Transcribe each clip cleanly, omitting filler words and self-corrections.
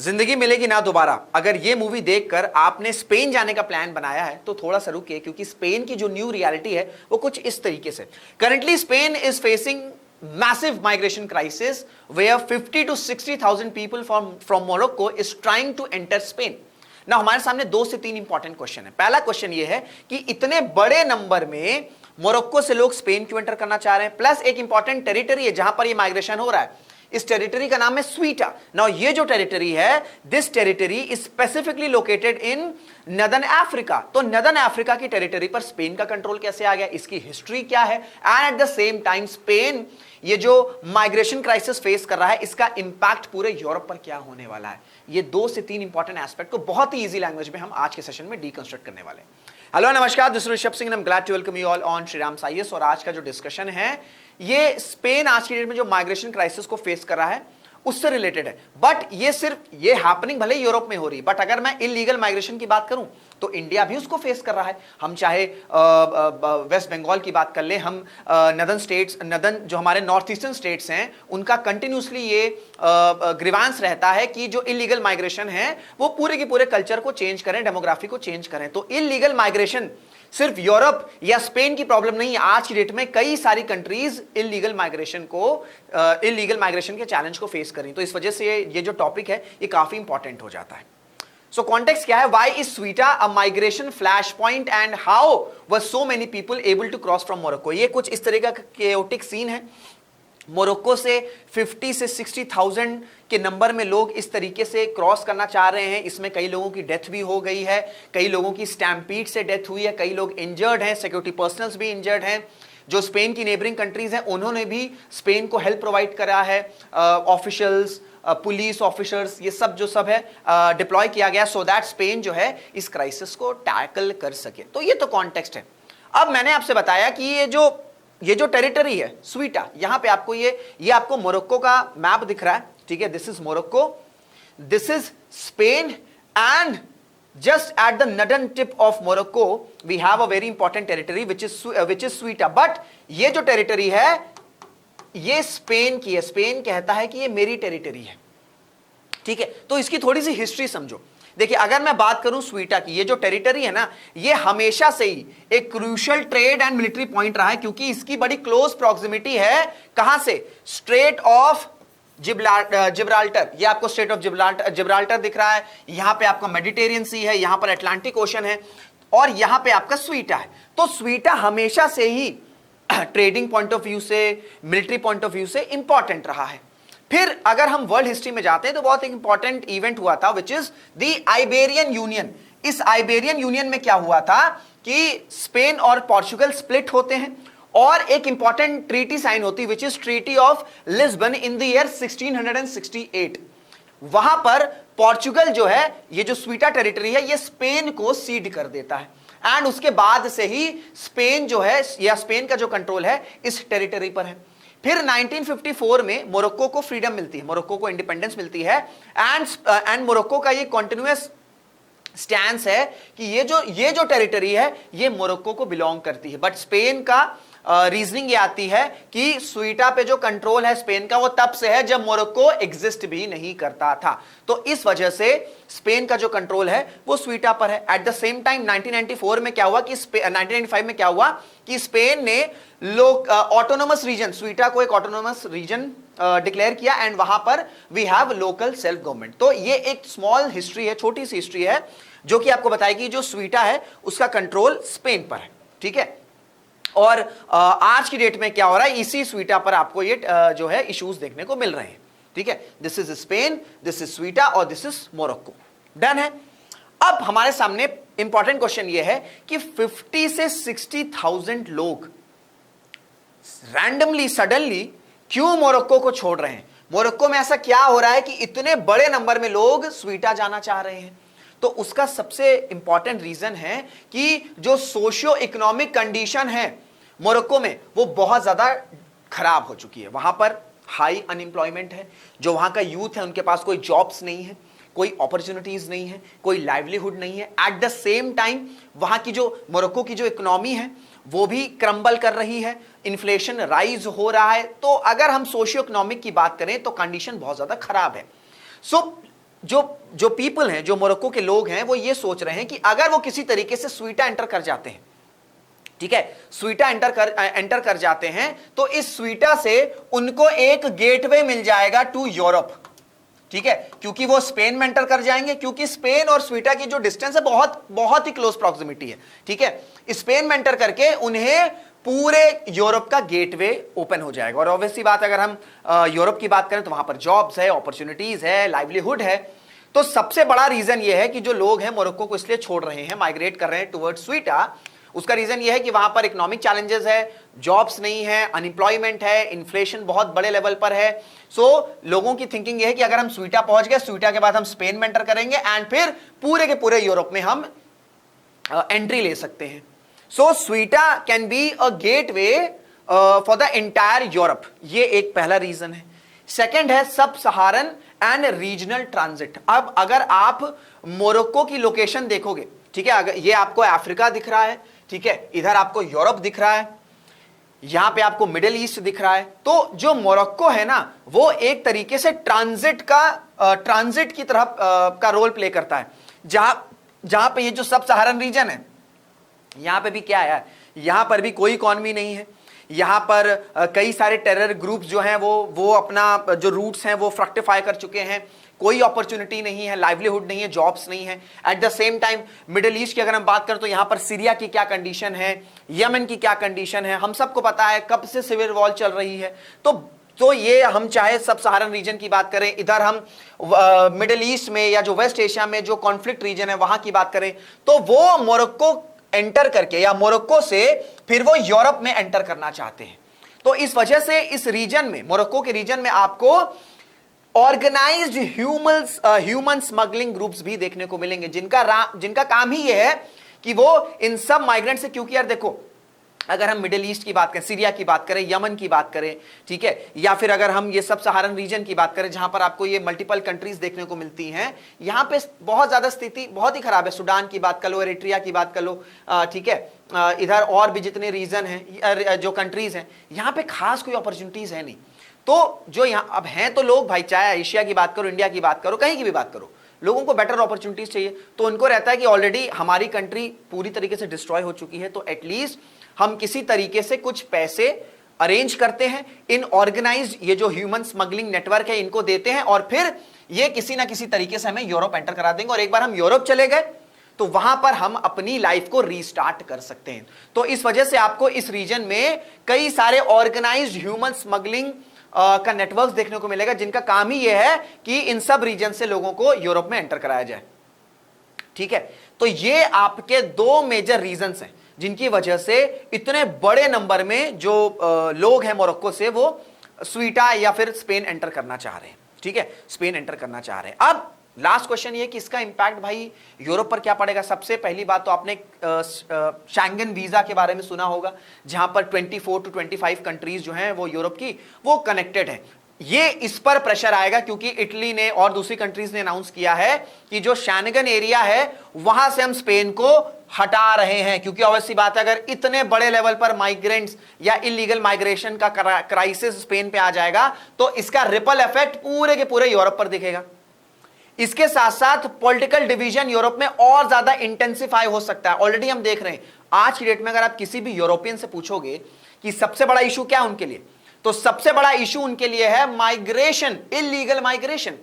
जिंदगी मिलेगी ना दोबारा। अगर ये मूवी देखकर आपने स्पेन जाने का प्लान बनाया है तो थोड़ा सा रुकिए, क्योंकि स्पेन की जो न्यू रियलिटी है वो कुछ इस तरीके से। Currently Spain is facing massive migration crisis where 50 to 60,000 people from Morocco is trying to enter Spain. ना हमारे सामने 2 से 3 इंपॉर्टेंट क्वेश्चन है। पहला क्वेश्चन ये है कि इतने बड़े नंबर में मोरक्को से लोग स्पेन क्यों एंटर करना चाह रहे हैं, प्लस एक इंपॉर्टेंट टेरिटरी है जहां पर ये माइग्रेशन हो रहा है। इस टेरिटरी का नाम है स्वीटा। नाउ ये जो टेरिटरी है, this territory is specifically located in northern Africa. तो नदर्न अफ्रीका की टेरिटरी पर स्पेन का कंट्रोल कैसे आ गया, इसकी हिस्ट्री क्या है, and eight the same time Spain ये जो माइग्रेशन क्राइसिस फेस कर रहा है इसका इंपैक्ट पूरे यूरोप पर क्या होने वाला है। ये 2 से 3 इंपॉर्टेंट एस्पेक्ट को बहुत ही इजी लैंग्वेज में हम आज के सेशन में डीकंस्ट्रक्ट करने वाले हैं। हेलो नमस्कार, this is Rishabh Singh and I am glad to welcome you all on Shriram IAS. और आज का जो डिस्कशन है ये स्पेन आज की डेट में जो माइग्रेशन क्राइसिस को फेस कर रहा है उससे रिलेटेड है। बट ये सिर्फ ये हैपनिंग भले यूरोप में हो रही है, बट अगर मैं इलीगल माइग्रेशन की बात करूं तो इंडिया भी उसको फेस कर रहा है। हम चाहे वेस्ट बंगाल की बात कर ले, हम नदर्न स्टेट्स, नदर्न जो हमारे नॉर्थ ईस्टर्न स्टेट्स हैं उनका कंटिन्यूसली ये ग्रीवांस रहता है कि जो इलीगल माइग्रेशन है वो पूरे के पूरे कल्चर को चेंज करें, डेमोग्राफी को चेंज करें। तो इलीगल माइग्रेशन सिर्फ यूरोप या स्पेन की प्रॉब्लम नहीं है। आज की डेट में कई सारी कंट्रीज इलीगल माइग्रेशन के चैलेंज को फेस करें। तो इस वजह से ये जो टॉपिक है ये काफी इंपॉर्टेंट हो जाता है। सो कॉन्टेक्स्ट क्या है, why is Ceuta a migration flash point and how were so many people able to cross from Morocco. ये कुछ इस तरह का केओटिक सीन है। मोरक्को से 50 से 60,000 के नंबर में लोग इस तरीके से क्रॉस करना चाह रहे हैं। इसमें कई लोगों की डेथ भी हो गई है, कई लोगों की स्टैम्पीड से डेथ हुई है, कई लोग इंजर्ड हैं, सिक्योरिटी पर्सनल्स भी इंजर्ड हैं। जो स्पेन की नेबरिंग कंट्रीज हैं उन्होंने भी स्पेन को हेल्प प्रोवाइड करा है। ऑफिशियल्स, पुलिस ऑफिसर्स, ये सब जो सब है डिप्लॉय किया गया सो दैट स्पेन जो है इस क्राइसिस को टैकल कर सके। तो ये तो कॉन्टेक्स्ट है। अब मैंने आपसे बताया कि ये जो टेरिटरी है स्वीटा, यहां पे आपको ये आपको मोरक्को का मैप दिख रहा है, ठीक है। This is Morocco, this is Spain, and just at the northern tip of Morocco we have a very important territory which is Ceuta। but ये जो टेरिटरी है ये स्पेन की है। स्पेन कहता है कि ये मेरी टेरिटरी है, ठीक है। तो इसकी थोड़ी सी हिस्ट्री समझो। देखिए, अगर मैं बात करूं स्वीटा की, ये जो टेरिटरी है ना, ये हमेशा से ही एक crucial trade and military point रहा है, क्योंकि इसकी बड़ी क्लोज प्रॉक्सिमिटी है कहां से, स्ट्रेट ऑफ जिब्राल्टर। ये आपको स्ट्रेट ऑफ जिब्राल्टर दिख रहा है, यहां पे आपका मेडिटेरियन सी है, यहां पर अटलांटिक ओशन है, और यहां पे आपका स्वीटा है। तो स्वीटा हमेशा से ही ट्रेडिंग पॉइंट ऑफ व्यू से, मिलिट्री पॉइंट ऑफ व्यू से इंपॉर्टेंट रहा है। फिर अगर हम वर्ल्ड हिस्ट्री में जाते हैं तो बहुत एक इंपॉर्टेंट इवेंट हुआ था which is the Iberian union. इस आइबेरियन यूनियन में क्या हुआ था कि स्पेन और पोर्चुगल स्प्लिट होते हैं और एक इंपॉर्टेंट ट्रीटी साइन होती है which is treaty of Lisbon in the year 1668। वहां पर पोर्चुगल जो है, ये जो स्वीटा टेरिटरी है, ये स्पेन को सीड कर देता है, एंड उसके बाद से ही स्पेन जो है या स्पेन का जो कंट्रोल है इस टेरिटरी पर है। फिर 1954 में मोरक्को को फ्रीडम मिलती है, मोरक्को को इंडिपेंडेंस मिलती है, एंड मोरक्को का ये कॉन्टिन्यूअस स्टैंस है कि ये जो टेरिटरी है ये मोरक्को को बिलोंग करती है। बट स्पेन का रीजनिंग ये आती है कि स्वीटा पे जो कंट्रोल है स्पेन का वो तब से है जब मोरक्को एग्जिस्ट भी नहीं करता था। तो इस वजह से स्पेन का जो कंट्रोल है वो स्वीटा पर है। एट द सेम टाइम 1994 में क्या हुआ कि 1995 में क्या हुआ कि स्पेन ने ऑटोनोमस रीजन, स्वीटा को एक ऑटोनोमस रीजन डिक्लेयर किया, एंड वहां पर we have local self government. तो ये एक स्मॉल हिस्ट्री है, छोटी सी हिस्ट्री है, जो कि आपको बताएगी जो स्वीटा है उसका कंट्रोल स्पेन पर है, ठीक है। और आज की डेट में क्या हो रहा है, इसी स्वीटा पर आपको ये जो है इश्यूज देखने को मिल रहे हैं, ठीक है। This is Spain, this is Ceuta और दिस इज मोरक्को। डन है। अब हमारे सामने इंपॉर्टेंट क्वेश्चन ये है कि 50 से 60,000 लोग रैंडमली, सडनली क्यों मोरक्को को छोड़ रहे हैं। मोरक्को में ऐसा क्या हो रहा है कि इतने बड़े नंबर में लोग स्वीटा जाना चाह रहे हैं। तो उसका सबसे इंपॉर्टेंट रीजन है कि जो सोशियो इकोनॉमिक कंडीशन है मोरक्को में वो बहुत ज्यादा खराब हो चुकी है। वहां पर हाई अनएम्प्लॉयमेंट है, जो वहां का यूथ है उनके पास कोई जॉब्स नहीं है, कोई अपॉर्चुनिटीज नहीं है, कोई लाइवलीहुड नहीं है। एट द सेम टाइम वहां की जो मोरक्को की जो इकोनॉमी है वो भी क्रम्बल कर रही है, इन्फ्लेशन राइज हो रहा है। तो अगर हम सोशियो इकोनॉमिक की बात करें तो कंडीशन बहुत ज्यादा खराब है। सो जो जो पीपल हैं, जो मोरक्को के लोग हैं, वो ये सोच रहे हैं कि अगर वो किसी तरीके से स्वीटा एंटर कर जाते हैं, ठीक है, स्वीटा एंटर कर जाते हैं, तो इस स्वीटा से उनको एक गेटवे मिल जाएगा टू यूरोप, ठीक है, क्योंकि वो स्पेन में एंटर कर जाएंगे, क्योंकि स्पेन और स्वीटा की जो डिस्टेंस है बहुत बहुत ही क्लोज प्रॉक्सिमिटी है, ठीक है। स्पेन में एंटर करके उन्हें पूरे यूरोप का गेटवे ओपन हो जाएगा। और ऑब्वियसली बात, अगर हम यूरोप की बात करें तो वहां पर जॉब्स है, अपॉर्चुनिटीज है, लाइवलीहुड है। तो सबसे बड़ा रीजन यह है कि जो लोग हैं मोरक्को को इसलिए छोड़ रहे हैं, माइग्रेट कर रहे हैं टुवर्ड स्वीटा, उसका रीजन यह है कि वहां पर इकोनॉमिक चैलेंजेस है, जॉब्स नहीं है, अनएम्प्लॉयमेंट है, इन्फ्लेशन बहुत बड़े लेवल पर है। सो लोगों की थिंकिंग यह है कि अगर हम स्वीटा पहुंच गए, स्वीटा के बाद हम स्पेन में एंटर करेंगे एंड फिर पूरे के पूरे यूरोप में हम एंट्री ले सकते हैं। So Ceuta can be a gateway for the entire Europe, ये एक पहला रीजन है। सेकंड है सब सहारन एंड रीजनल ट्रांजिट। अब अगर आप मोरक्को की लोकेशन देखोगे, ठीक है, अगर ये आपको अफ्रीका दिख रहा है, ठीक है, इधर आपको यूरोप दिख रहा है, यहां पे आपको मिडिल ईस्ट दिख रहा है, तो जो मोरक्को है ना, वो एक तरीके से ट्रांजिट की तरह का रोल प्ले करता है। जहां पे ये जो सब सहारन रीजन है, यहां पे भी क्या है, यहां पर भी कोई इकॉनमी नहीं है, यहां पर कई सारे टेरर ग्रुप्स जो हैं वो अपना जो रूट्स हैं वो फ्रक्टिफाई कर चुके हैं, कोई अपॉर्चुनिटी नहीं है, लाइवलीहुड नहीं है, जॉब्स नहीं है। Eight the same time middle east की अगर हम बात करें तो यहां पर सीरिया की क्या कंडीशन है, यमन की क्या कंडीशन है, हम सबको पता है कब से सिविल वॉर चल रही है। तो ये हम चाहे सब सहारन रीजन की बात करें, इधर हम मिडिल ईस्ट में या जो वेस्ट एशिया में जो कॉन्फ्लिक्ट रीजन है वहां की बात करें, तो वो मोरक्को एंटर करके या मोरक्को से फिर वो यूरोप में एंटर करना चाहते हैं। तो इस वजह से इस रीजन में, मोरक्को के रीजन में आपको ऑर्गेनाइज्ड ह्यूमन स्मगलिंग ग्रुप्स भी देखने को मिलेंगे, जिनका काम ही यह है कि वो इन सब माइग्रेंट से, क्योंकि यार देखो, अगर हम मिडिल ईस्ट की बात करें, सीरिया की बात करें, यमन की बात करें, ठीक है, या फिर अगर हम ये सब सहारन रीजन की बात करें जहां पर आपको ये मल्टीपल कंट्रीज देखने को मिलती हैं, यहां पे बहुत ज्यादा स्थिति बहुत ही खराब है। सुडान की बात कर लो, एरिट्रिया की बात कर लो, ठीक है, इधर और भी जितने रीजन हैं, जो कंट्रीज हैं, यहां पे खास कोई अपॉर्चुनिटीज है नहीं। तो जो यहां अब हैं तो लोग, भाई चाहे एशिया की बात करो, इंडिया की बात करो, कहीं की भी बात करो, लोगों को बेटर अपॉर्चुनिटीज चाहिए। तो उनको रहता है कि ऑलरेडी हमारी कंट्री पूरी तरीके से डिस्ट्रॉय हो चुकी है, तो एटलीस्ट हम किसी तरीके से कुछ पैसे अरेंज करते हैं, इन ऑर्गेनाइज्ड ये जो ह्यूमन स्मगलिंग नेटवर्क है इनको देते हैं, और फिर ये किसी ना किसी तरीके से हमें यूरोप एंटर करा देंगे, और एक बार हम यूरोप चले गए तो वहां पर हम अपनी लाइफ को रीस्टार्ट कर सकते हैं। तो इस वजह से आपको इस रीजन में कई सारे ऑर्गेनाइज्ड ह्यूमन स्मगलिंग का नेटवर्क देखने को मिलेगा, जिनका काम ही यह है कि इन सब रीजन से लोगों को यूरोप में एंटर कराया जाए, ठीक है। तो ये आपके दो मेजर रीजंस हैं जिनकी वजह से इतने बड़े नंबर में जो लोग हैं मोरक्को से, वो स्वीटा या फिर स्पेन एंटर करना चाह रहे हैं, ठीक है, स्पेन एंटर करना चाह रहे हैं। अब लास्ट क्वेश्चन ये कि इसका इंपैक्ट भाई यूरोप पर क्या पड़ेगा। सबसे पहली बात तो आपने शेंगन वीजा के बारे में सुना होगा, जहां पर 24 to 25 कंट्रीज जो हैं वो यूरोप की वो कनेक्टेड है। ये इस पर प्रेशर आएगा क्योंकि इटली ने और दूसरी कंट्रीज ने अनाउंस किया है कि जो शेंगन एरिया है वहां से हम स्पेन को हटा रहे हैं, क्योंकि ऑब्वियसली बात है, अगर इतने बड़े लेवल पर माइग्रेंट्स या इलीगल माइग्रेशन का क्राइसिस स्पेन पे आ जाएगा तो इसका रिपल इफेक्ट पूरे के पूरे यूरोप पर दिखेगा। इसके साथ साथ पॉलिटिकल डिवीजन यूरोप में और ज्यादा इंटेंसिफाई हो सकता है। ऑलरेडी हम देख रहे हैं आज की डेट में, अगर आप किसी भी यूरोपियन से पूछोगे कि सबसे बड़ा इशू क्या है उनके लिए, तो सबसे बड़ा इशू उनके लिए है माइग्रेशन, इलीगल माइग्रेशन।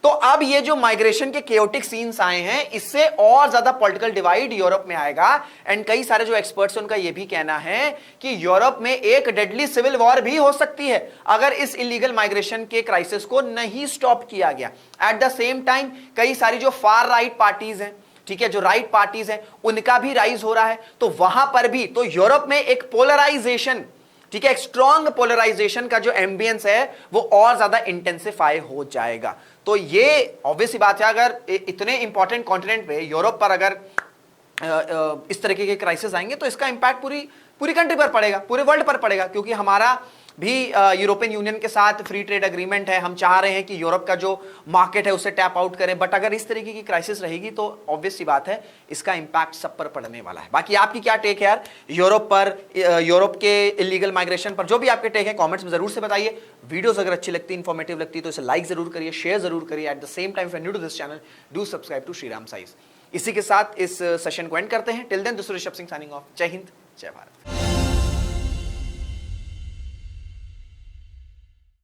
तो अब ये जो माइग्रेशन के केओटिक सीन्स आए हैं, इससे और ज्यादा पॉलिटिकल डिवाइड यूरोप में आएगा। एंड कई सारे जो एक्सपर्ट्स हैं उनका ये भी कहना है कि यूरोप में एक डेडली सिविल वॉर भी हो सकती है अगर इस इलीगल माइग्रेशन के क्राइसिस को नहीं स्टॉप किया गया। एट द सेम टाइम कई सारी जो फार राइट पार्टीज हैं, ठीक है, जो राइट पार्टीज हैं, उनका भी राइज हो रहा है। तो वहां पर भी तो यूरोप में एक पोलराइजेशन, ठीक है, एक स्ट्रॉन्ग पोलराइजेशन का जो एम्बियंस है वो और ज्यादा इंटेंसिफाई हो जाएगा। तो ये ऑब्वियसली बात है, अगर इतने इंपॉर्टेंट कॉन्टिनेंट पे यूरोप पर अगर इस तरीके के क्राइसिस आएंगे तो इसका इंपैक्ट पूरी कंट्री पर पड़ेगा, पूरे वर्ल्ड पर पड़ेगा, क्योंकि हमारा भी यूरोपियन यूनियन के साथ फ्री ट्रेड एग्रीमेंट है, हम चाह रहे हैं कि यूरोप का जो मार्केट है उसे टैप आउट करें, बट अगर इस तरीके की क्राइसिस रहेगी तो ऑब्वियस सी बात है इसका इंपैक्ट सब पर पड़ने वाला है। बाकी आपकी क्या टेक है यार यूरोप पर, यूरोप के इलीगल माइग्रेशन पर? जो भी आपके टेक है कमेंट्स में जरूर से बताइए। वीडियोस अगर अच्छी लगती, इंफॉर्मेटिव लगती तो इसे लाइक जरूर करिए, शेयर जरूर करिए। At the same time if you are new to this channel, do subscribe to Shriram IAS. इसी के साथ इस सेशन को एंड करते हैं। Till then, this is Rishabh Singh signing off. Jai Hind, जय भारत।